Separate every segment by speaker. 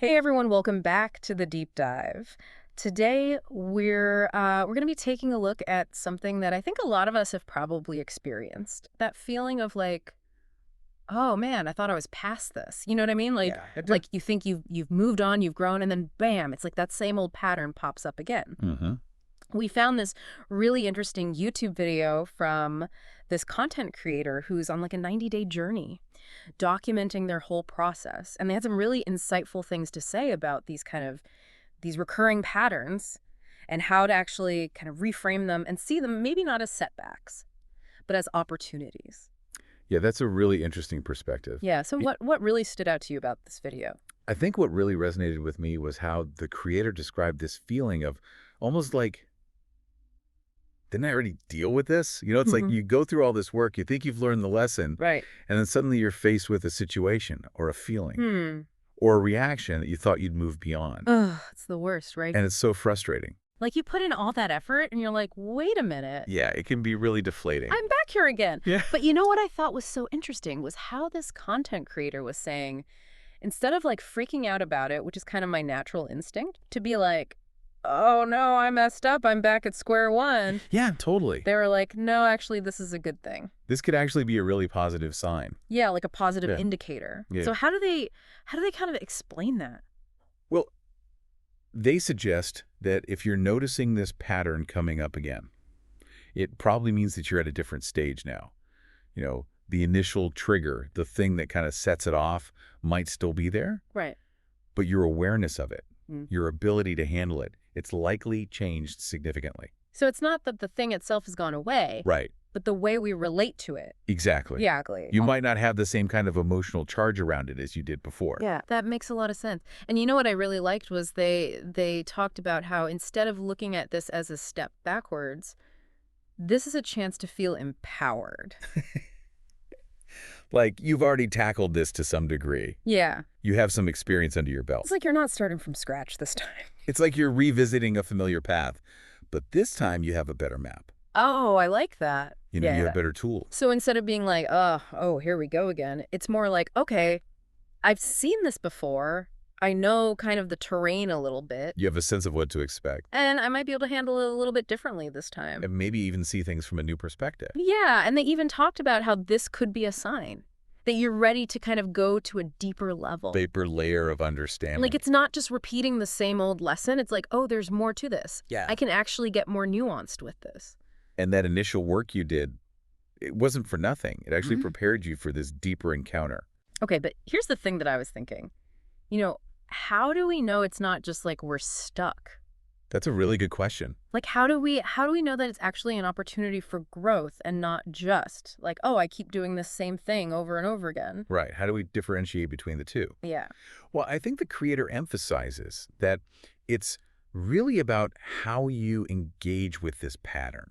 Speaker 1: Hey everyone, welcome back to the deep dive. Today we're going to be taking a look at something that I think a lot of us have probably experienced. That feeling of like, oh man, I thought I was past this. You know what I mean? Like
Speaker 2: Yeah.
Speaker 1: like you think you've moved on, you've grown, and then bam, it's like that same old pattern pops up again.
Speaker 2: Mm-hmm.
Speaker 1: We found this really interesting YouTube video from this content creator who's on like a 90-day journey documenting their whole process. And they had some really insightful things to say about these recurring patterns and how to actually kind of reframe them and see them maybe not as setbacks, but as opportunities.
Speaker 2: Yeah, that's a really interesting perspective.
Speaker 1: Yeah, so what really stood out to you about this video?
Speaker 2: I think what really resonated with me was how the creator described this feeling of almost like, didn't I already deal with this? You know, it's like you go through all this work, you think you've learned the lesson,
Speaker 1: Right.
Speaker 2: and then suddenly you're faced with a situation or a feeling or a reaction that you thought you'd move beyond.
Speaker 1: Ugh, it's the worst, right?
Speaker 2: And it's so frustrating.
Speaker 1: Like you put in all that effort and you're like, wait a minute.
Speaker 2: Yeah, it can be really deflating.
Speaker 1: I'm back here again.
Speaker 2: Yeah.
Speaker 1: But you know what I thought was so interesting was how this content creator was saying, instead of like freaking out about it, which is kind of my natural instinct, to be like, oh no, I messed up, I'm back at square one.
Speaker 2: Yeah, totally.
Speaker 1: They were like, no, actually, this is a good thing.
Speaker 2: This could actually be a really positive sign.
Speaker 1: Yeah, like a positive
Speaker 2: Yeah.
Speaker 1: indicator.
Speaker 2: Yeah.
Speaker 1: So how do they kind of explain that?
Speaker 2: Well, they suggest that if you're noticing this pattern coming up again, it probably means that you're at a different stage now. You know, the initial trigger, the thing that kind of sets it off, might still be there,
Speaker 1: Right.
Speaker 2: but your awareness of it,
Speaker 1: Mm.
Speaker 2: your ability to handle it, it's likely changed significantly.
Speaker 1: So it's not that the thing itself has gone away,
Speaker 2: Right.
Speaker 1: but the way we relate to it.
Speaker 2: Exactly.
Speaker 1: Yeah, exactly.
Speaker 2: You might not have the same kind of emotional charge around it as you did before.
Speaker 1: Yeah, that makes a lot of sense. And you know what I really liked was they talked about how instead of looking at this as a step backwards, this is a chance to feel empowered.
Speaker 2: Like, you've already tackled this to some degree.
Speaker 1: Yeah.
Speaker 2: You have some experience under your belt.
Speaker 1: It's like you're not starting from scratch this time.
Speaker 2: It's like you're revisiting a familiar path, but this time you have a better map.
Speaker 1: Oh, I like that.
Speaker 2: You know,
Speaker 1: Yeah.
Speaker 2: you have better tools.
Speaker 1: So instead of being like, oh, here we go again, it's more like, okay, I've seen this before. I know kind of the terrain a little bit.
Speaker 2: You have a sense of what to expect,
Speaker 1: And I might be able to handle it a little bit differently this time.
Speaker 2: and maybe even see things from a new perspective.
Speaker 1: Yeah, and they even talked about how this could be a sign that you're ready to kind of go to a deeper level.
Speaker 2: Deeper layer of understanding.
Speaker 1: Like it's not just repeating the same old lesson. It's like, oh, there's more to this.
Speaker 2: Yeah.
Speaker 1: I can actually get more nuanced with this.
Speaker 2: And that initial work you did, it wasn't for nothing. It actually prepared you for this deeper encounter.
Speaker 1: Okay, but here's the thing that I was thinking. You know, how do we know it's not just like we're stuck?
Speaker 2: That's a really good question.
Speaker 1: Like how do we know that it's actually an opportunity for growth and not just like, oh, I keep doing this same thing over and over again?
Speaker 2: Right. How do we differentiate between the two?
Speaker 1: Yeah.
Speaker 2: Well, I think the creator emphasizes that it's really about how you engage with this pattern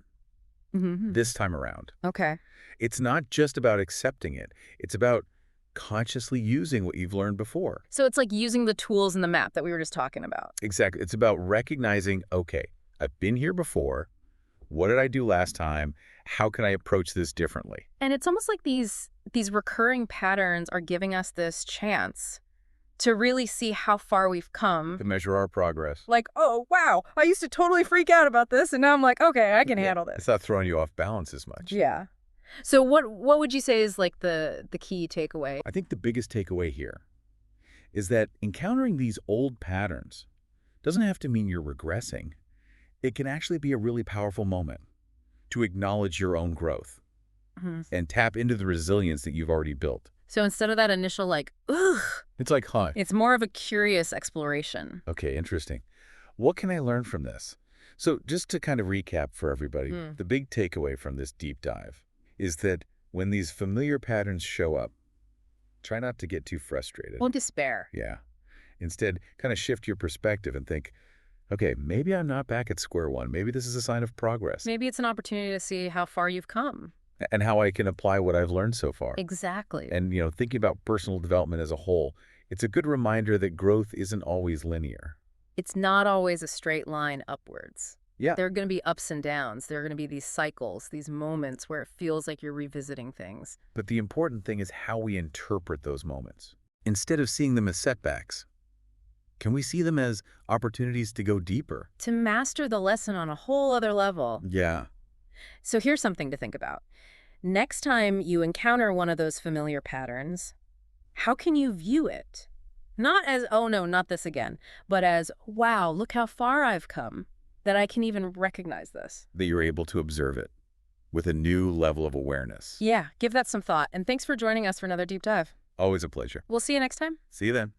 Speaker 2: this time around.
Speaker 1: Okay.
Speaker 2: It's not just about accepting it. It's about consciously using what you've learned before.
Speaker 1: So it's like using the tools in the map that we were just talking about.
Speaker 2: Exactly. It's about recognizing, okay, I've been here before. What did I do last time? How can I approach this differently?
Speaker 1: And it's almost like these recurring patterns are giving us this chance to really see how far we've come.
Speaker 2: To measure our progress.
Speaker 1: Like, oh, wow, I used to totally freak out about this, and now I'm like, okay, I can handle
Speaker 2: It's
Speaker 1: this.
Speaker 2: not throwing you off balance as much.
Speaker 1: Yeah. So what would you say is like the key takeaway?
Speaker 2: I think the biggest takeaway here is that encountering these old patterns doesn't have to mean you're regressing. It can actually be a really powerful moment to acknowledge your own growth and tap into the resilience that you've already built.
Speaker 1: So instead of that initial like, ugh,
Speaker 2: It's like, huh,
Speaker 1: it's more of a curious exploration.
Speaker 2: okay, interesting. What can I learn from this? So just to kind of recap for everybody, the big takeaway from this deep dive is that when these familiar patterns show up, try not to get too frustrated.
Speaker 1: Well, despair.
Speaker 2: Yeah. Instead, kind of shift your perspective and think, okay, maybe I'm not back at square one. Maybe this is a sign of progress
Speaker 1: Maybe it's an opportunity to see how far you've come.
Speaker 2: and how I can apply what I've learned so far.
Speaker 1: Exactly.
Speaker 2: And, you know, thinking about personal development as a whole, it's a good reminder that growth isn't always linear.
Speaker 1: It's not always a straight line upwards.
Speaker 2: Yeah.
Speaker 1: There are going to be ups and downs. There are going to be these cycles, these moments where it feels like you're revisiting things.
Speaker 2: But the important thing is how we interpret those moments. Instead of seeing them as setbacks, Can we see them as opportunities to go deeper?
Speaker 1: To master the lesson on a whole other level.
Speaker 2: Yeah.
Speaker 1: So here's something to think about. Next time you encounter one of those familiar patterns, how can you view it? Not as, oh no, not this again, but as, wow, look how far I've come, that I can even recognize this.
Speaker 2: That you're able to observe it with a new level of awareness.
Speaker 1: Yeah, give that some thought. And thanks for joining us for another deep dive.
Speaker 2: Always a pleasure.
Speaker 1: We'll see you next time.
Speaker 2: See you then.